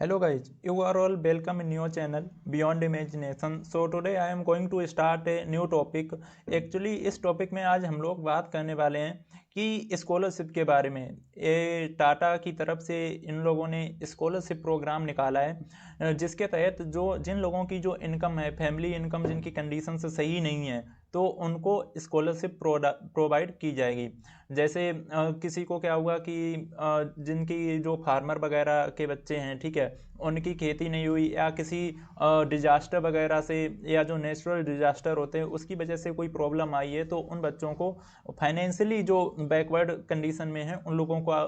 Hello guys, you are all welcome in your channel Beyond Imagination. So today I am going to start a new topic. Actually इस topic में आज हम लोग बात करने वाले हैं कि स्कॉलरशिप के बारे में। ये टाटा की तरफ से इन लोगों ने स्कॉलरशिप प्रोग्राम निकाला है, जिसके तहत जिन लोगों की जो इनकम है, फैमिली इनकम जिनकी कंडीशन से सही नहीं है, तो उनको स्कॉलरशिप प्रोवाइड की जाएगी। जैसे किसी को क्या हुआ कि जिनकी जो फार्मर वगैरह के बच्चे हैं, ठीक है, उनकी खेती नहीं हुई या किसी डिजास्टर वगैरह से या जो नेचुरल डिजास्टर होते हैं उसकी वजह से कोई प्रॉब्लम आई है, तो उन बच्चों को फाइनेंशियली जो बैकवर्ड कंडीशन में है उन लोगों को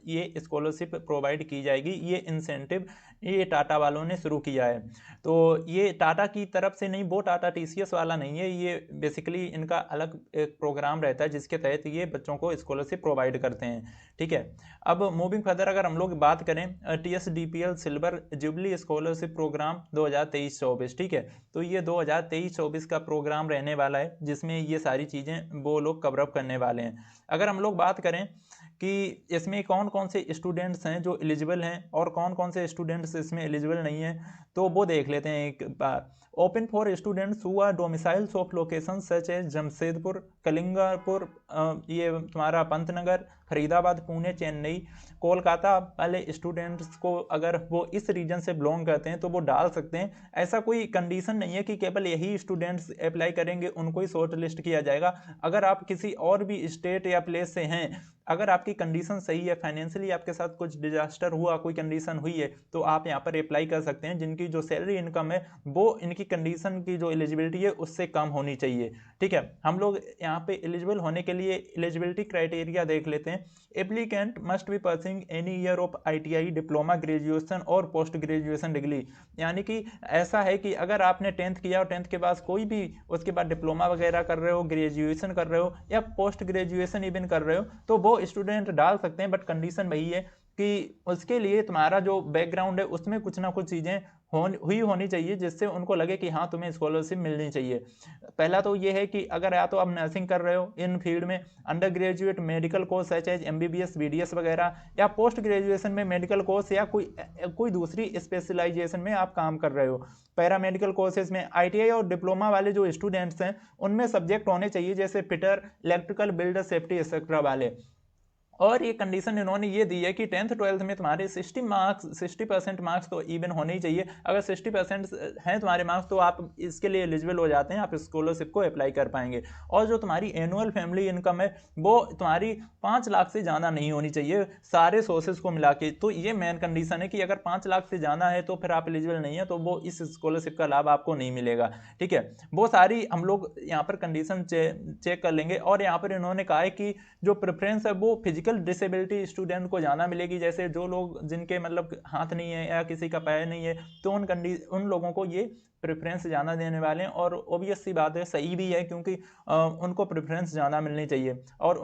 ये स्कॉलरशिप प्रोवाइड की जाएगी। ये इंसेंटिव ये टाटा वालों ने शुरू किया है। तो ये टाटा की तरफ से नहीं, वो टाटा टीसीएस वाला नहीं है, ये बेसिकली इनका अलग एक प्रोग्राम रहता है जिसके तहत ये बच्चों को स्कॉलरशिप प्रोवाइड करते हैं। ठीक है, अब मूविंग फर्दर अगर हम लोग बात करें TSDPL silver jubilee scholarship programme 2023-24, ठीक है, तो ये 2023-24 का प्रोग्राम रहने वाला है जिसमें ये सारी चीज़ें वो लोग कवर अप करने वाले हैं। अगर हम लोग बात करें कि इसमें कौन कौन से स्टूडेंट्स हैं जो एलिजिबल हैं और कौन कौन से स्टूडेंट्स इसमें एलिजिबल नहीं हैं, तो वो देख लेते हैं एक बार। Open for students who are domiciles of location such as Jamshedpur, Kalingapur, ये तुम्हारा पंतनगर, फरीदाबाद, पुणे, चेन्नई, कोलकाता वाले स्टूडेंट्स को अगर वो इस रीजन से बिलोंग करते हैं तो वो डाल सकते हैं। ऐसा कोई कंडीशन नहीं है कि केवल यही स्टूडेंट्स अप्लाई करेंगे उनको ही शॉर्ट लिस्ट किया जाएगा। अगर आप किसी और भी स्टेट या प्लेस से हैं, अगर आपकी कंडीशन सही है, फाइनेंशियली आपके साथ कुछ डिजास्टर हुआ, कोई कंडीशन हुई है, तो आप यहाँ पर अप्लाई कर सकते हैं। जिनकी जो सैलरी इनकम है वो इनकी कंडीशन की जो एलिजिबिलिटी है उससे कम होनी चाहिए। ठीक है, हम लोग यहाँ पे एलिजिबल होने के लिए एलिजिबिलिटी क्राइटेरिया देख लेते हैं। Applicant must be pursuing any year of ITI diploma, graduation और पोस्ट ग्रेजुएशन डिग्री। यानी कि ऐसा है कि अगर आपने 10th किया और 10th के बाद कोई भी उसके बाद डिप्लोमा वगैरह कर रहे हो, ग्रेजुएशन कर रहे हो या पोस्ट ग्रेजुएशन इवन कर रहे हो, तो वो स्टूडेंट डाल सकते हैं। बट कंडीशन वही है कि उसके लिए तुम्हारा जो बैकग्राउंड है उसमें कुछ ना कुछ चीज़ें हुई होनी चाहिए जिससे उनको लगे कि हाँ तुम्हें स्कॉलरशिप मिलनी चाहिए। पहला तो ये है कि अगर या तो आप नर्सिंग कर रहे हो इन फील्ड में, undergraduate medical course such as MBBS BDS वगैरह, या पोस्ट ग्रेजुएशन में मेडिकल कोर्स या कोई दूसरी स्पेशलाइजेशन में आप काम कर रहे हो। पैरामेडिकल कोर्सेज में ITI और डिप्लोमा वाले जो स्टूडेंट्स हैं उनमें सब्जेक्ट होने चाहिए जैसे fitter, electrical, builder, safety etcetera वाले। और ये कंडीशन इन्होंने ये दी है कि 10th 12th में तुम्हारे 60% मार्क्स तो इवन होने ही चाहिए। अगर 60% हैं तुम्हारे मार्क्स तो आप इसके लिए एलिजिबल हो जाते हैं, आप स्कॉलरशिप को अप्लाई कर पाएंगे। और जो तुम्हारी एनुअल फैमिली इनकम है वो तुम्हारी 5 लाख से ज़्यादा नहीं होनी चाहिए सारे सोर्सेज को मिला के। तो ये मेन कंडीशन है कि अगर 5 लाख से ज़्यादा है तो फिर आप एलिजिबल नहीं है, तो वो इस स्कॉलरशिप का लाभ आपको नहीं मिलेगा। ठीक है, वो सारी हम लोग यहाँ पर कंडीशन चेक कर लेंगे। और यहाँ पर इन्होंने कहा है कि जो प्रेफरेंस है वो फिजिकल डिसेबिलिटी स्टूडेंट को ज़्यादा मिलेगी। जैसे जो लोग जिनके मतलब हाथ नहीं है या किसी का पैर नहीं है, तो उन लोगों को ये प्रेफरेंस ज़्यादा देने वाले हैं। और ओबियस सी बात है, सही भी है, क्योंकि उनको प्रेफरेंस ज़्यादा मिलनी चाहिए। और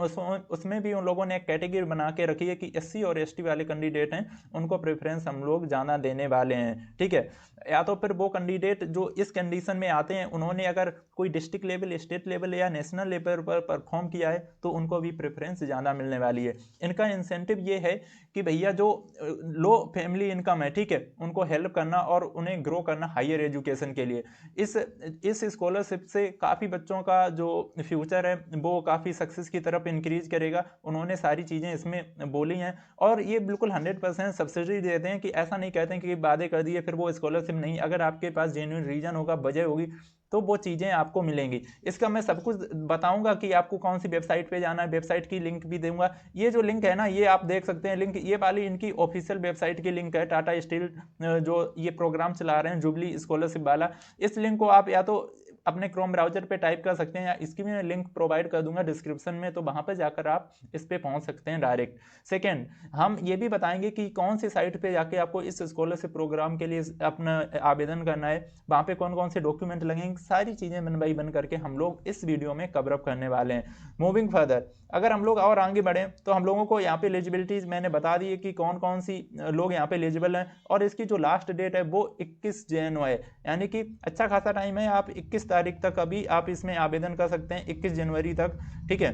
उसमें भी उन लोगों ने एक कैटेगरी बना के रखी है कि SC और ST वाले कैंडिडेट हैं उनको प्रेफरेंस हम लोग ज़्यादा देने वाले हैं। ठीक है, या तो फिर वो कैंडिडेट जो इस कंडीशन में आते हैं उन्होंने अगर कोई डिस्ट्रिक्ट लेवल, स्टेट लेवल या नेशनल लेवल पर परफॉर्म किया है तो उनको भी प्रेफरेंस ज़्यादा मिलने वाली है। इनका इंसेंटिव ये है कि भैया जो लो फैमिली इनकम है, ठीक है, उनको हेल्प करना और उन्हें ग्रो करना हायर एजुकेशन के लिए। इस स्कॉलरशिप से काफ़ी बच्चों का जो फ्यूचर है वो काफ़ी सक्सेस की तरफ इंक्रीज करेगा। उन्होंने सारी चीज़ें इसमें बोली हैं और ये बिल्कुल 100% सब्सिडी देते हैं कि ऐसा नहीं कहते हैं कि वादे कर दिए फिर वो स्कॉलरशिप नहीं। अगर आपके पास जेन्युइन रीजन होगा, वजह होगी, तो वो चीज़ें आपको मिलेंगी। इसका मैं सब कुछ बताऊंगा कि आपको कौन सी वेबसाइट पे जाना है, वेबसाइट की लिंक भी दूंगा। ये जो लिंक है ना, ये आप देख सकते हैं लिंक, ये वाली इनकी ऑफिशियल वेबसाइट की लिंक है। टाटा स्टील जो ये प्रोग्राम चला रहे हैं जुबली स्कॉलरशिप वाला, इस लिंक को आप या तो अपने क्रोम ब्राउजर पे टाइप कर सकते हैं या इसकी भी मैं लिंक प्रोवाइड कर दूंगा डिस्क्रिप्शन में, तो वहां पर जाकर आप इस पे पहुंच सकते हैं डायरेक्ट। सेकेंड, हम ये भी बताएंगे कि कौन सी साइट पे जाके आपको इस स्कॉलरशिप प्रोग्राम के लिए अपना आवेदन करना है, वहाँ पे कौन कौन से डॉक्यूमेंट लगेंगे, सारी चीज़ें बन बाई बन करके हम लोग इस वीडियो में कवर अप करने वाले हैं। मूविंग फर्दर, अगर हम लोग और आगे बढ़ें तो हम लोगों को यहाँ पे एलिजिबिलिटीज मैंने बता दी है कि कौन कौन सी लोग यहाँ पे एलिजिबल हैं। और इसकी जो लास्ट डेट है वो 21 जनवरी है, यानी कि अच्छा खासा टाइम है। आप 21 तारीख तक अभी आप इसमें आवेदन कर सकते हैं, 21 जनवरी तक। ठीक है,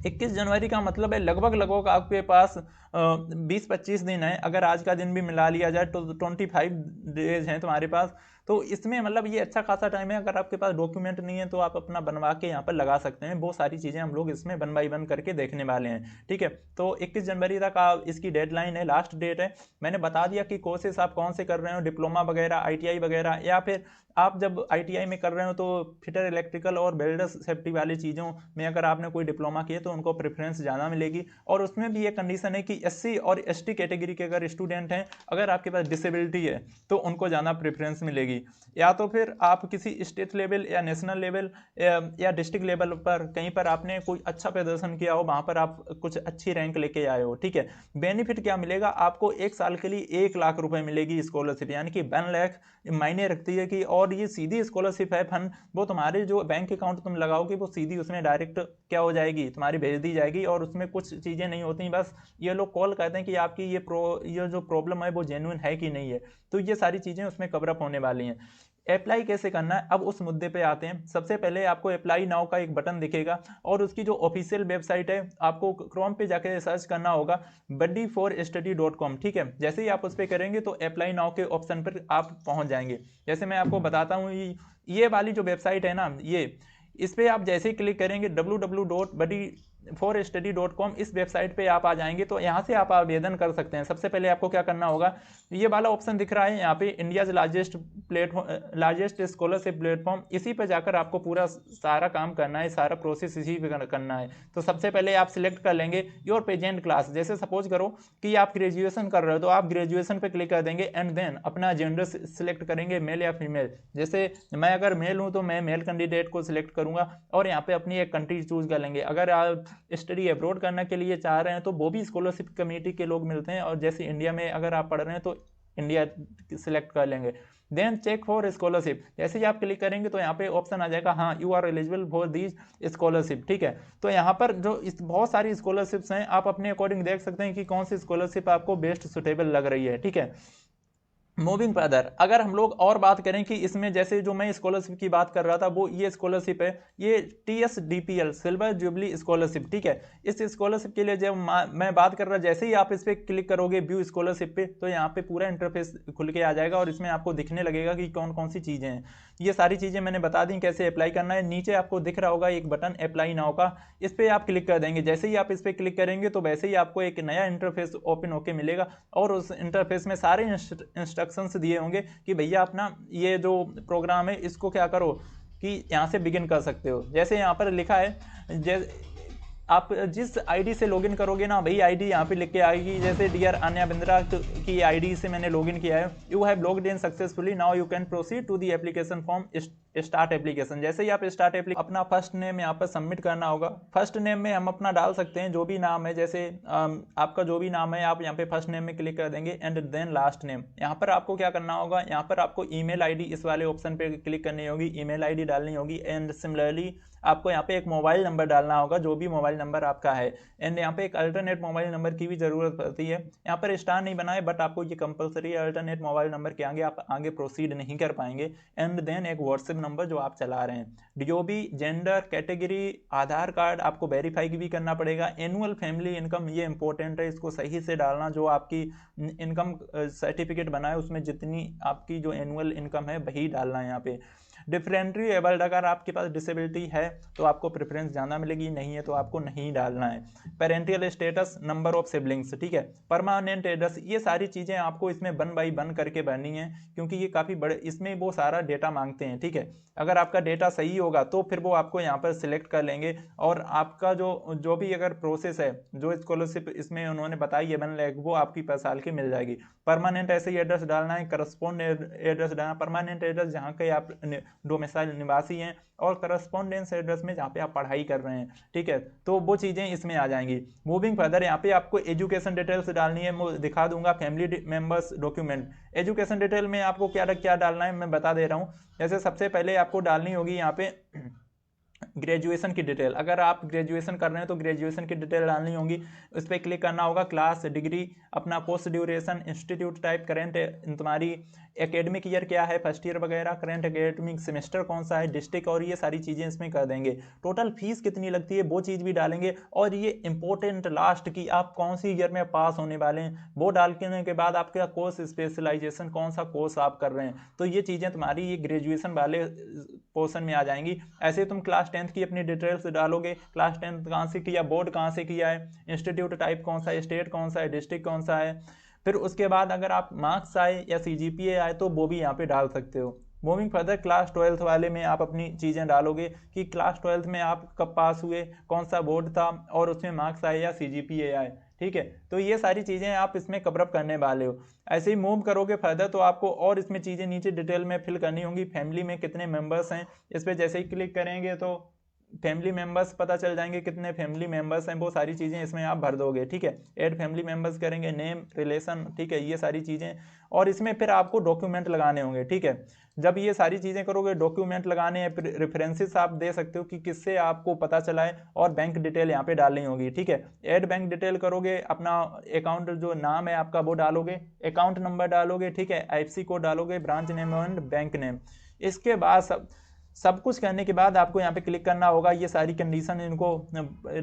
21 जनवरी का मतलब है लगभग लगभग आपके पास 20-25 दिन है। अगर आज का दिन भी मिला लिया जाए तो 25 डेज हैं तुम्हारे पास। तो इसमें मतलब ये अच्छा खासा टाइम है। अगर आपके पास डॉक्यूमेंट नहीं है तो आप अपना बनवा के यहाँ पर लगा सकते हैं। वो सारी चीज़ें हम लोग इसमें 1 बाय 1 करके देखने वाले हैं, ठीक है। तो 21 जनवरी तक इसकी डेडलाइन है, लास्ट डेट है। मैंने बता दिया कि कोर्सेस आप कौन से कर रहे हो, डिप्लोमा वगैरह, आईटीआई वगैरह, या फिर आप जब आईटीआई में कर रहे हो तो फिटर इलेक्ट्रिकल और वेल्डर सेफ्टी वाली चीज़ों में अगर आपने कोई डिप्लोमा किया तो उनको प्रेफरेंस ज़्यादा मिलेगी। और उसमें भी एक कंडीशन है कि एससी और एसटी कैटेगरी के अगर स्टूडेंट हैं, अगर आपके पास डिसेबिलिटी है तो उनको ज़्यादा प्रेफरेंस मिलेगी। या तो फिर आप किसी स्टेट लेवल या नेशनल लेवल या डिस्ट्रिक्ट लेवल पर कहीं पर आपने कोई अच्छा प्रदर्शन किया हो, वहाँ पर आप कुछ अच्छी रैंक लेके आए हो, ठीक है। बेनिफिट क्या मिलेगा आपको, 1 साल के लिए 1 लाख रुपए मिलेगी स्कॉलरशिप, यानी कि 1 लाख मायने रखती है कि, और ये सीधी स्कॉलरशिप है फंड, वो तुम्हारे जो बैंक अकाउंट तुम लगाओगे वो सीधी उसमें डायरेक्ट क्या हो जाएगी, तुम्हारी भेज दी जाएगी। और उसमें कुछ चीज़ें नहीं होती, बस ये लोग कॉल करते हैं कि आपकी ये जो प्रॉब्लम है वो जेन्युइन है कि नहीं है। तो ये सारी चीज़ें उसमें कवर अप होने वाली हैं। अप्लाई कैसे करना है, अब उस मुद्दे पे आते हैं। सबसे पहले आपको अप्लाई नाउ का एक बटन दिखेगा और उसकी जो ऑफिशियल वेबसाइट है आपको क्रोम पे जाके सर्च करना होगा buddyforstudy.com, ठीक है। जैसे ही आप उस पर करेंगे तो अप्लाई नाउ के ऑप्शन पर आप पहुंच जाएंगे। जैसे मैं आपको बताता हूँ, ये वाली जो वेबसाइट है ना, ये इस पर आप जैसे ही क्लिक करेंगे www.buddyforstudy.com, इस वेबसाइट पे आप आ जाएंगे। तो यहाँ से आप आवेदन कर सकते हैं। सबसे पहले आपको क्या करना होगा, ये वाला ऑप्शन दिख रहा है यहाँ पे, इंडियाज लार्जेस्ट स्कॉलरशिप प्लेटफॉर्म, इसी पे जाकर आपको पूरा सारा काम करना है, सारा प्रोसेस इसी पे करना है। तो सबसे पहले आप सिलेक्ट कर लेंगे योर प्रेजेंट क्लास। जैसे सपोज करो कि आप ग्रेजुएशन कर रहे हो तो आप ग्रेजुएशन पे क्लिक कर देंगे एंड देन अपना जेंडर सिलेक्ट करेंगे, मेल या फीमेल। जैसे मैं अगर मेल हूँ तो मैं मेल कैंडिडेट को सिलेक्ट करूंगा और यहाँ पे अपनी एक कंट्री चूज कर लेंगे। अगर आप स्टडी अब्रॉड करने के लिए चाह रहे हैं तो वो भी स्कॉलरशिप कमेटी के लोग मिलते हैं, और जैसे इंडिया में अगर आप पढ़ रहे हैं तो इंडिया सिलेक्ट कर लेंगे। देन चेक फॉर स्कॉलरशिप, जैसे ही आप क्लिक करेंगे तो यहाँ पे ऑप्शन आ जाएगा, हाँ you are eligible for these scholarship, ठीक है। तो यहाँ पर जो बहुत सारी स्कॉलरशिप्स हैं, आप अपने अकॉर्डिंग देख सकते हैं कि कौन सी स्कॉलरशिप आपको बेस्ट सुटेबल लग रही है, ठीक है। मूविंग फर्दर, अगर हम लोग और बात करें कि इसमें जैसे जो मैं स्कॉलरशिप की बात कर रहा था वो ये स्कॉलरशिप है, ये TSDPL सिल्वर जुबली स्कॉलरशिप, ठीक है। इस स्कॉलरशिप के लिए जब मैं बात कर रहा, जैसे ही आप इस पर क्लिक करोगे व्यू स्कॉलरशिप पे, तो यहाँ पे पूरा इंटरफेस खुल के आ जाएगा और इसमें आपको दिखने लगेगा कि कौन कौन सी चीज़ें हैं। ये सारी चीज़ें मैंने बता दी कैसे अप्लाई करना है। नीचे आपको दिख रहा होगा एक बटन अप्लाई नाउ का, इस पर आप क्लिक कर देंगे। जैसे ही आप इस पर क्लिक करेंगे तो वैसे ही आपको एक नया इंटरफेस ओपन होकर मिलेगा और उस इंटरफेस में सारे इंस्ट्रक्शंस दिए होंगे कि भैया अपना ये जो प्रोग्राम है इसको क्या करो कि यहाँ से बिगिन कर सकते हो। जैसे यहाँ पर लिखा है, आप जिस आईडी से लॉगिन करोगे ना वही आईडी यहाँ पे लिख के आएगी। जैसे डियर अन्या बिंद्रा की आईडी से मैंने लॉगिन किया है, you have logged in successfully, now you can proceed to the application form start application. जैसे ही आप स्टार्ट एप्लीकेशन, अपना फर्स्ट नेम यहाँ पर सबमिट करना होगा। फर्स्ट नेम में हम अपना डाल सकते हैं जो भी नाम है, जैसे आपका जो भी नाम है आप यहाँ पे फर्स्ट नेम में क्लिक कर देंगे एंड देन लास्ट नेम। यहाँ पर आपको क्या करना होगा, यहाँ पर आपको ईमेल आईडी इस वाले ऑप्शन पे क्लिक करनी होगी, ईमेल आईडी डालनी होगी एंड सिमिलरली आपको यहाँ पे एक मोबाइल नंबर डालना होगा, जो भी मोबाइल नंबर आपका है। एंड यहाँ पे एक अल्टरनेट मोबाइल नंबर की भी जरूरत पड़ती है। यहाँ पर स्टार नहीं बना है बट आपको ये कंपलसरी अल्टरनेट मोबाइल नंबर के आगे आप आगे प्रोसीड नहीं कर पाएंगे। एंड देन एक व्हाट्सएप नंबर जो आप चला रहे हैं, जो भी जेंडर कैटेगरी, आधार कार्ड आपको वेरीफाई भी करना पड़ेगा। एनुअल फैमिली इनकम ये इंपॉर्टेंट है, इसको सही से डालना। जो आपकी इनकम सर्टिफिकेट बना है उसमें जितनी आपकी जो एनुअल इनकम है वही डालना है यहाँ पे। डिफरेंटली एबल्ड, अगर आपके पास डिसेबिलिटी है तो आपको प्रेफरेंस ज़्यादा मिलेगी, नहीं है तो आपको नहीं डालना है। Parental status, number of siblings, ठीक है। परमानेंट एड्रेस, ये सारी चीज़ें आपको इसमें 1 बाय 1 करके भरनी है क्योंकि ये काफ़ी बड़े, इसमें वो सारा डेटा मांगते हैं, ठीक है। अगर आपका डेटा सही होगा तो फिर वो आपको यहाँ पर सिलेक्ट कर लेंगे और आपका जो भी अगर प्रोसेस है, जो स्कॉलरशिप इसमें उन्होंने बताई है 1 लाख, वो आपकी 5 साल की मिल जाएगी। परमानेंट ऐसे ही एड्रेस डालना है, करस्पॉन्ड एड्रेस डालना। परमानेंट एड्रेस जहाँ के आप डोमिसाइल निवासी हैं और करस्पॉन्डेंस एड्रेस में जहाँ पे आप पढ़ाई कर रहे हैं, ठीक है। तो वो चीज़ें इसमें आ जाएंगी। मूविंग फर्दर, यहाँ पे आपको एजुकेशन डिटेल्स डालनी है, मैं दिखा दूंगा। Family members document, education detail में आपको क्या क्या डालना है मैं बता दे रहा हूँ। जैसे सबसे पहले आपको डालनी होगी यहाँ पे ग्रेजुएशन की डिटेल, अगर आप ग्रेजुएशन कर रहे हैं तो ग्रेजुएशन की डिटेल डालनी होगी। उस पर क्लिक करना होगा, क्लास, डिग्री, अपना course duration, institute type, current तुम्हारी एकेडमिक ईयर क्या है, फर्स्ट ईयर वगैरह, करेंट एकेडमिक सेमेस्टर कौन सा है, डिस्ट्रिक्ट, और ये सारी चीज़ें इसमें कर देंगे। टोटल फीस कितनी लगती है वो चीज़ भी डालेंगे, और ये इंपॉर्टेंट लास्ट की आप कौन सी ईयर में पास होने वाले हैं वो डालने के बाद आपका कोर्स स्पेशलाइजेशन कौन सा कोर्स आप कर रहे हैं। तो ये चीज़ें तुम्हारी ये ग्रेजुएशन वाले पोर्शन में आ जाएंगी। ऐसे तुम क्लास 10th की अपनी डिटेल्स डालोगे, क्लास 10th कहाँ से किया, बोर्ड कहाँ से किया है, इंस्टीट्यूट टाइप कौन सा है, स्टेट कौन सा है, डिस्ट्रिक्ट कौन सा है। फिर उसके बाद अगर आप मार्क्स आए या CGPA आए तो वो भी यहाँ पे डाल सकते हो। मूविंग फर्दर, क्लास 12th वाले में आप अपनी चीज़ें डालोगे कि क्लास 12th में आप कब पास हुए, कौन सा बोर्ड था, और उसमें मार्क्स आए या CGPA आए। ठीक है, तो ये सारी चीज़ें आप इसमें कवरअप करने वाले हो। ऐसे ही मूव करोगे फर्दर तो आपको और इसमें चीज़ें नीचे डिटेल में फिल करनी होंगी। फैमिली में कितने मेंबर्स हैं, इस पर जैसे ही क्लिक करेंगे तो फैमिली मेंबर्स पता चल जाएंगे, कितने फैमिली मेंबर्स हैं, वो सारी चीज़ें इसमें आप भर दोगे। ठीक है, ऐड फैमिली मेंबर्स करेंगे, नेम, रिलेशन, ठीक है, ये सारी चीज़ें। और इसमें फिर आपको डॉक्यूमेंट लगाने होंगे। ठीक है, जब ये सारी चीज़ें करोगे, डॉक्यूमेंट लगाने हैं, रेफरेंसेस आप दे सकते हो कि किससे आपको पता चला है, और बैंक डिटेल यहाँ पे डालनी होगी। ठीक है, ऐड बैंक डिटेल करोगे, अपना अकाउंट जो नाम है आपका वो डालोगे, अकाउंट नंबर डालोगे, ठीक है, IFSC कोड डालोगे, branch name and bank name. इसके बाद सब कुछ करने के बाद आपको यहाँ पे क्लिक करना होगा। ये सारी कंडीशन इनको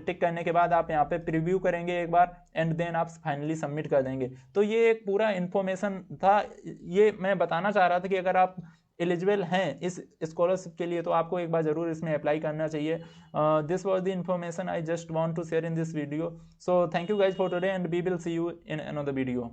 टिक करने के बाद आप यहाँ पे प्रीव्यू करेंगे एक बार, एंड देन आप फाइनली सबमिट कर देंगे। तो ये एक पूरा इन्फॉर्मेशन था, ये मैं बताना चाह रहा था कि अगर आप एलिजिबल हैं इस स्कॉलरशिप के लिए तो आपको एक बार ज़रूर इसमें अप्लाई करना चाहिए। This was the information I just want to share in this video. So thank you guys for today, and we will see you in another video.